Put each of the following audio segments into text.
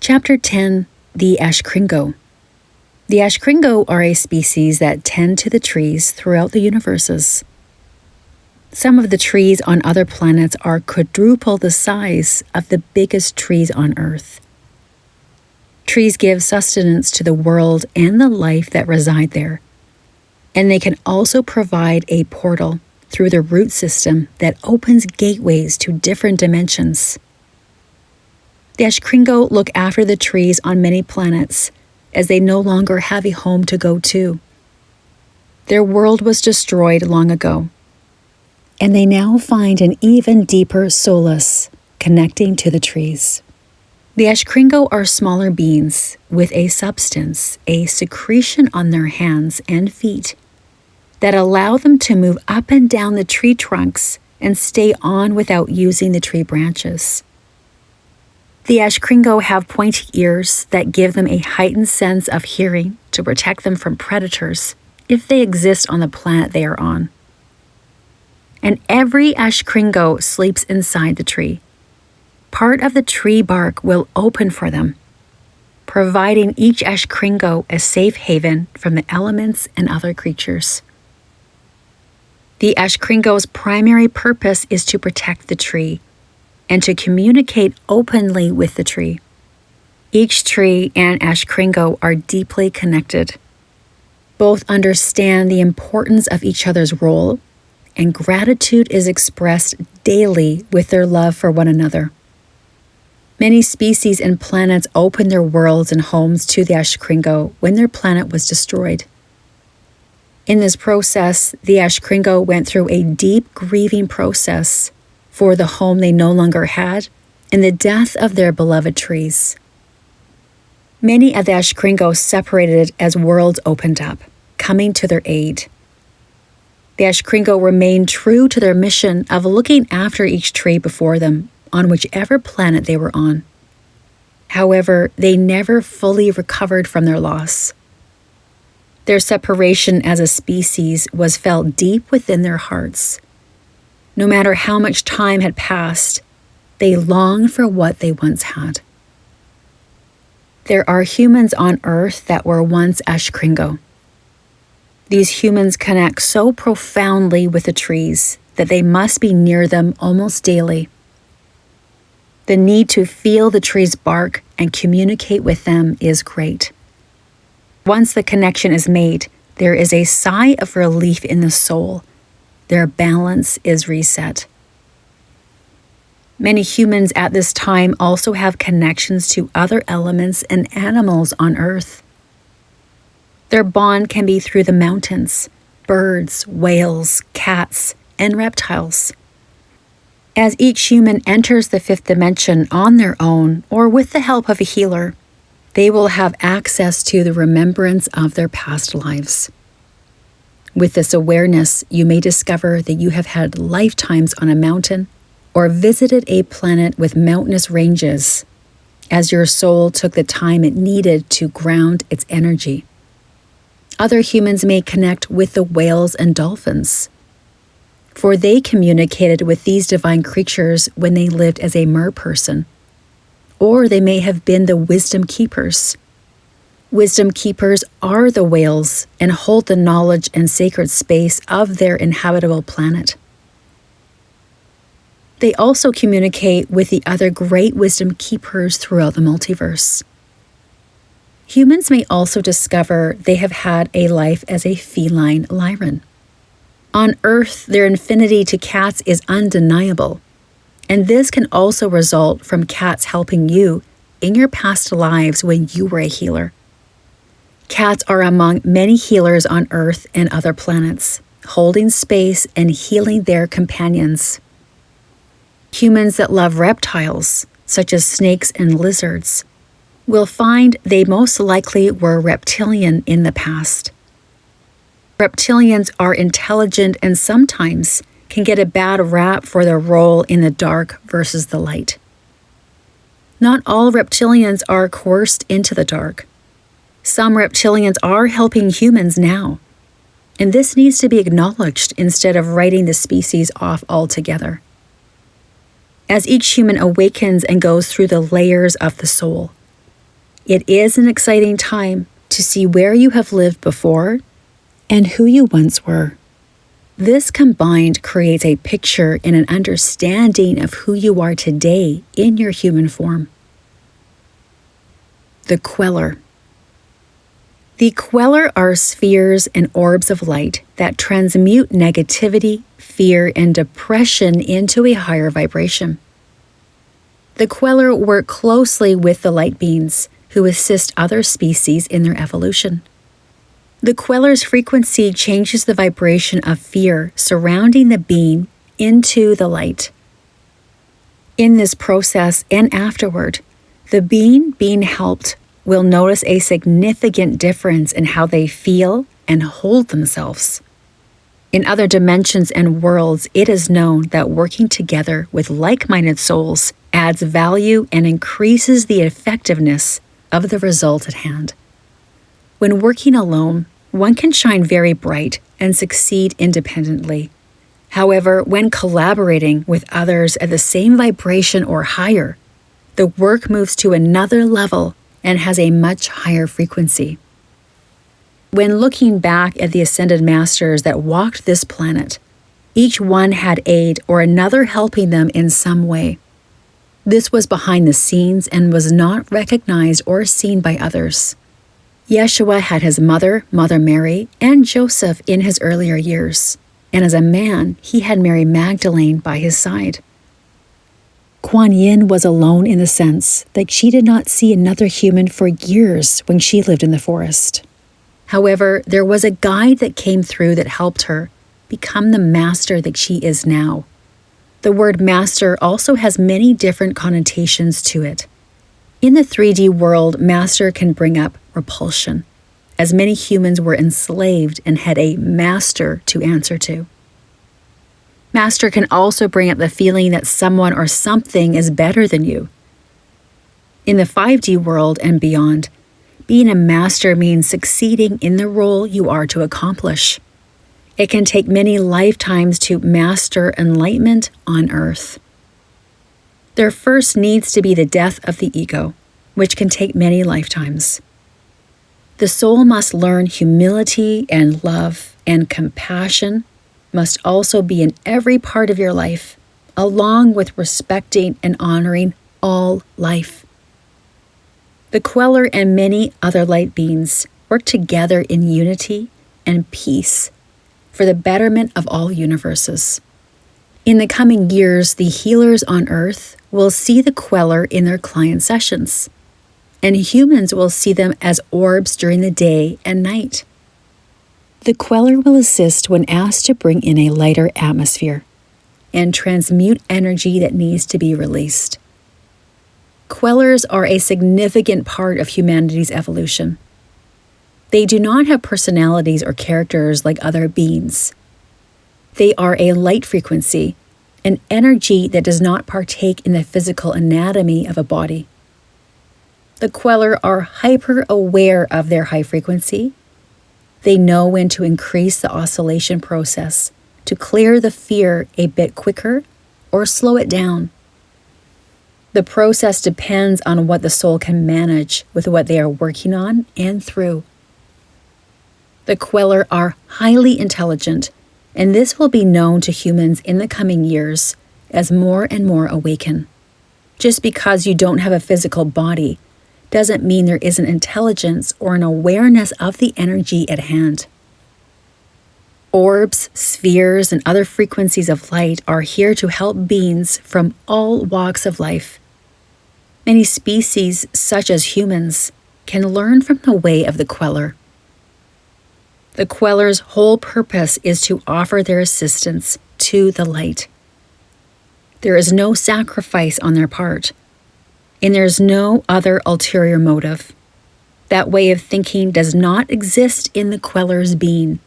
Chapter 10, the Ashcringo. The Ashcringo are a species that tend to the trees throughout the universes. Some of the trees on other planets are quadruple the size of the biggest trees on Earth. Trees give sustenance to the world and the life that reside there, and they can also provide a portal through the root system that opens gateways to different dimensions. The Ashcringo look after the trees on many planets, as they no longer have a home to go to. Their world was destroyed long ago, and they now find an even deeper solace connecting to the trees. The Ashcringo are smaller beings with a substance, a secretion on their hands and feet that allow them to move up and down the tree trunks and stay on without using the tree branches. The Ashcringo have pointy ears that give them a heightened sense of hearing to protect them from predators if they exist on the planet they are on. And every Ashcringo sleeps inside the tree. Part of the tree bark will open for them, providing each Ashcringo a safe haven from the elements and other creatures. The Ashcringo's primary purpose is to protect the tree and to communicate openly with the tree. Each tree and Ashcringo are deeply connected. Both understand the importance of each other's role, and gratitude is expressed daily with their love for one another. Many species and planets opened their worlds and homes to the Ashcringo when their planet was destroyed. In this process, the Ashcringo went through a deep grieving process for the home they no longer had and the death of their beloved trees. Many of the Ashcringo separated as worlds opened up, coming to their aid. The Ashcringo remained true to their mission of looking after each tree before them on whichever planet they were on. However, they never fully recovered from their loss. Their separation as a species was felt deep within their hearts. No matter how much time had passed, they longed for what they once had. There are humans on Earth that were once Ashcringo. These humans connect so profoundly with the trees that they must be near them almost daily. The need to feel the trees bark and communicate with them is great. Once the connection is made, there is a sigh of relief in the soul. Their balance is reset. Many humans at this time also have connections to other elements and animals on Earth. Their bond can be through the mountains, birds, whales, cats, and reptiles. As each human enters the fifth dimension on their own or with the help of a healer, they will have access to the remembrance of their past lives. With this awareness, you may discover that you have had lifetimes on a mountain or visited a planet with mountainous ranges, as your soul took the time it needed to ground its energy. Other humans may connect with the whales and dolphins, for they communicated with these divine creatures when they lived as a merperson. Or they may have been the wisdom keepers. Wisdom keepers are the whales and hold the knowledge and sacred space of their inhabitable planet. They also communicate with the other great wisdom keepers throughout the multiverse. Humans may also discover they have had a life as a feline lyran. On Earth, their affinity to cats is undeniable, and this can also result from cats helping you in your past lives when you were a healer. Cats are among many healers on Earth and other planets, holding space and healing their companions. Humans that love reptiles, such as snakes and lizards, will find they most likely were reptilian in the past. Reptilians are intelligent and sometimes can get a bad rap for their role in the dark versus the light. Not all reptilians are coerced into the dark. Some reptilians are helping humans now, and this needs to be acknowledged instead of writing the species off altogether. As each human awakens and goes through the layers of the soul, It is an exciting time to see where you have lived before and who you once were. This combined creates a picture and an understanding of who you are today in your human form. The Quellor. The Quellor are spheres and orbs of light that transmute negativity, fear, and depression into a higher vibration. The Quellor work closely with the light beings who assist other species in their evolution. The Quellor's frequency changes the vibration of fear surrounding the being into the light. In this process and afterward, the being being helped will notice a significant difference in how they feel and hold themselves. In other dimensions and worlds, it is known that working together with like-minded souls adds value and increases the effectiveness of the result at hand. When working alone, one can shine very bright and succeed independently. However, when collaborating with others at the same vibration or higher, the work moves to another level and has a much higher frequency. When looking back at the Ascended Masters that walked this planet, each one had aid or another helping them in some way. This was behind the scenes and was not recognized or seen by others. Yeshua had his mother, Mother Mary, and Joseph in his earlier years, and as a man, he had Mary Magdalene by his side. Kuan Yin was alone in the sense that she did not see another human for years when she lived in the forest. However, there was a guide that came through that helped her become the master that she is now. The word master also has many different connotations to it. In the 3D world, master can bring up repulsion, as many humans were enslaved and had a master to answer to. Master can also bring up the feeling that someone or something is better than you. In the 5D world and beyond, being a master means succeeding in the role you are to accomplish. It can take many lifetimes to master enlightenment on Earth. There first needs to be the death of the ego, which can take many lifetimes. The soul must learn humility and love, and compassion must also be in every part of your life, along with respecting and honoring all life. The Quellor and many other light beings work together in unity and peace for the betterment of all universes. In the coming years, the healers on Earth will see the Quellor in their client sessions, and humans will see them as orbs during the day and night. The Quellor will assist when asked to bring in a lighter atmosphere and transmute energy that needs to be released. Quellors are a significant part of humanity's evolution. They do not have personalities or characters like other beings. They are a light frequency, an energy that does not partake in the physical anatomy of a body. The Quellor are hyper-aware of their high frequency. They know when to increase the oscillation process to clear the fear a bit quicker or slow it down. The process depends on what the soul can manage with what they are working on and through. The Quellor are highly intelligent, and this will be known to humans in the coming years as more and more awaken. Just because you don't have a physical body doesn't mean there isn't intelligence or an awareness of the energy at hand. Orbs, spheres, and other frequencies of light are here to help beings from all walks of life. Many species, such as humans, can learn from the way of the Quellor. The Quellor's whole purpose is to offer their assistance to the light. There is no sacrifice on their part, and there is no other ulterior motive. That way of thinking does not exist in the Quellor's being.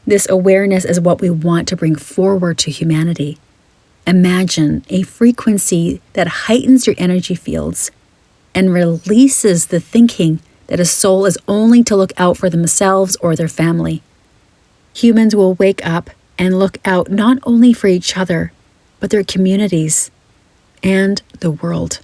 This awareness is what we want to bring forward to humanity. Imagine a frequency that heightens your energy fields and releases the thinking that a soul is only to look out for themselves or their family. Humans will wake up and look out not only for each other, but their communities and the world.